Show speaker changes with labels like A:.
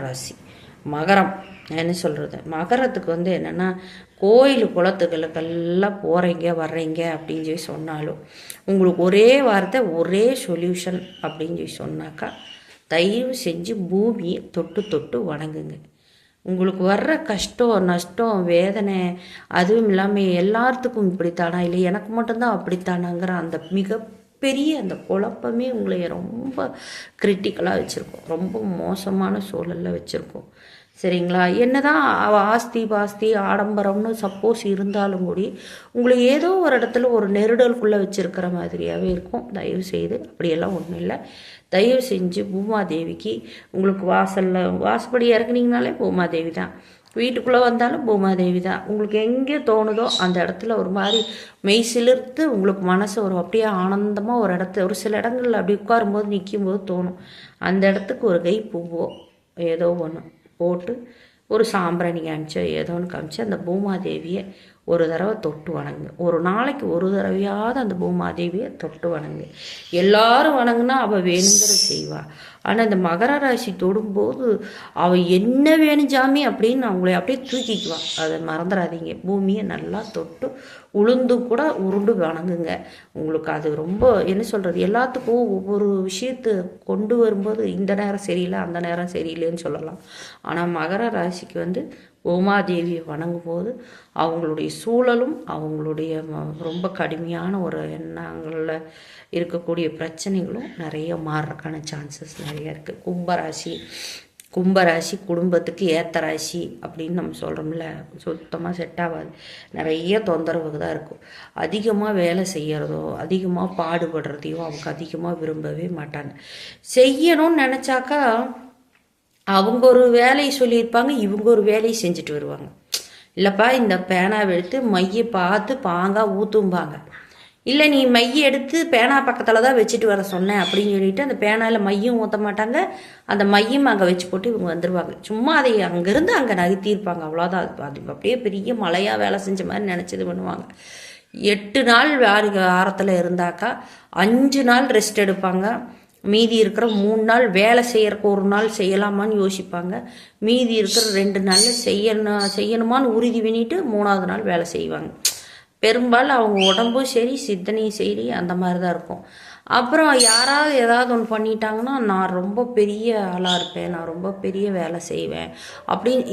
A: ராசி மகரம். என்ன சொல்கிறது, மகரத்துக்கு என்னென்னா கோயில் குளத்துக்களுக்கெல்லாம் போகிறீங்க வர்றீங்க அப்படின்னு சொல்லி சொன்னாலும் உங்களுக்கு ஒரே வார்த்தை ஒரே சொல்யூஷன் அப்படின்னு சொல்லி சொன்னாக்கா தயவு செஞ்சு பூமியை தொட்டு தொட்டு வணங்குங்க. உங்களுக்கு வர்ற கஷ்டம் நஷ்டம் வேதனை அதுவும் இல்லாமல் எல்லாத்துக்கும் இப்படித்தானா இல்லை எனக்கு மட்டும்தான் அப்படித்தானாங்கிற அந்த மிகப்பெரிய அந்த குழப்பமே உங்களை ரொம்ப கிரிட்டிக்கலாக வச்சுருக்கோம், ரொம்ப மோசமான சூழலில் வச்சுருக்கோம். சரிங்களா? என்னதான் ஆஸ்தி பாஸ்தி ஆடம்பரம்னு சப்போஸ் இருந்தாலும் கூடி உங்களை ஏதோ ஒரு இடத்துல ஒரு நெருடலுக்குள்ளே வச்சுருக்கிற மாதிரியாகவே இருக்கும். தயவு செய்து அப்படியெல்லாம் ஒன்றும் இல்லை. தயவு செஞ்சு பூமாதேவிக்கு உங்களுக்கு வாசப்படி இறக்குனீங்கனாலே பூமாதேவி தான், வீட்டுக்குள்ளே வந்தாலும் பூமாதேவி தான். உங்களுக்கு எங்கே தோணுதோ அந்த இடத்துல ஒரு மாதிரி மெய் சிலிர்த்து உங்களுக்கு மனசு ஒரு அப்படியே ஆனந்தமாக ஒரு ஒரு சில இடங்களில் அப்படி உட்காரும்போது நிற்கும்போது தோணும் அந்த இடத்துக்கு ஒரு கை பூவோ ஏதோ ஒன்று போட்டு ஒரு சாம்பிராணி காமிச்சோ ஏதோ ஒன்று காமிச்சு அந்த பூமாதேவியை ஒரு தடவை தொட்டு வணங்கு. ஒரு நாளைக்கு ஒரு தடவையாவது அந்த பூமாதேவியை தொட்டு வணங்கு. எல்லாரும் வணங்குனா அவள் வேணுங்கிறத செய்வாள். ஆனால் இந்த மகர ராசி தொடும்போது அவள் என்ன வேணும் சாமி அப்படின்னு அவங்கள அப்படியே தூக்கிக்குவாள். அதை மறந்துடாதீங்க. பூமியை நல்லா தொட்டு உளுந்து கூட உருண்டு வணங்குங்க. உங்களுக்கு அது ரொம்ப என்ன சொல்கிறது, எல்லாத்துக்கும் ஒவ்வொரு விஷயத்தை கொண்டு வரும்போது இந்த நேரம் சரியில்லை அந்த நேரம் சரியில்லைன்னு சொல்லலாம். ஆனால் மகர ராசிக்கு பூமாதேவியை வணங்கும் போது அவங்களுடைய சூழலும் அவங்களுடைய ரொம்ப கடுமையான ஒரு எண்ணங்களில் இருக்கக்கூடிய பிரச்சனைகளும் நிறைய மாறுறதுக்கான சான்சஸ் நிறைய இருக்குது. கும்பராசி குடும்பத்துக்கு ஏற்ற ராசி அப்படின்னு நம்ம சொல்கிறோம்ல, சுத்தமாக செட் ஆகாது. நிறைய தொந்தரவு தான் இருக்கும். அதிகமாக வேலை செய்கிறதோ அதிகமாக பாடுபடுறதையோ அவங்க அதிகமாக விரும்பவே மாட்டாங்க. செய்யணும்னு நினச்சாக்கா அவங்க ஒரு வேலையை சொல்லியிருப்பாங்க, இவங்க ஒரு வேலையை செஞ்சுட்டு வருவாங்க. இல்லைப்பா இந்த பேனாவை எடுத்து மையை பார்த்து பாங்காக ஊற்றும்பாங்க. இல்லை நீ மையை எடுத்து பேனா பக்கத்தில் தான் வச்சுட்டு வர சொன்னேன் அப்படின்னு சொல்லிட்டு அந்த பேனாவில் மையும் ஊற்ற மாட்டாங்க, அந்த மையும் அங்கே வச்சு போட்டு இவங்க வந்துடுவாங்க. சும்மா அதை அங்கேருந்து அங்கே நகர்த்தியிருப்பாங்க, அவ்வளோதான். அது அப்படியே பெரிய மழையாக வேலை செஞ்ச மாதிரி நினச்சது பண்ணுவாங்க. 8 நாள் வாரத்தில் இருந்தாக்கா 5 நாள் ரெஸ்ட் எடுப்பாங்க. மீதி இருக்கிற 3 நாள் வேலை செய்யறதுக்கு ஒரு நாள் செய்யலாமான்னு யோசிப்பாங்க. மீதி இருக்கிற 2 நாளில் செய்யணுமான்னு உறுதி பண்ணிட்டு 3ஆவது நாள் வேலை செய்வாங்க. பெரும்பாலும் அவங்க உடம்பும் சரி சித்தனையும் சரி அந்த மாதிரி தான் இருக்கும். அப்புறம் யாராவது ஏதாவது ஒன்று பண்ணிட்டாங்கன்னா நான் ரொம்ப பெரிய ஆளாக இருப்பேன், நான் ரொம்ப பெரிய வேலை செய்வேன் அப்படின்னு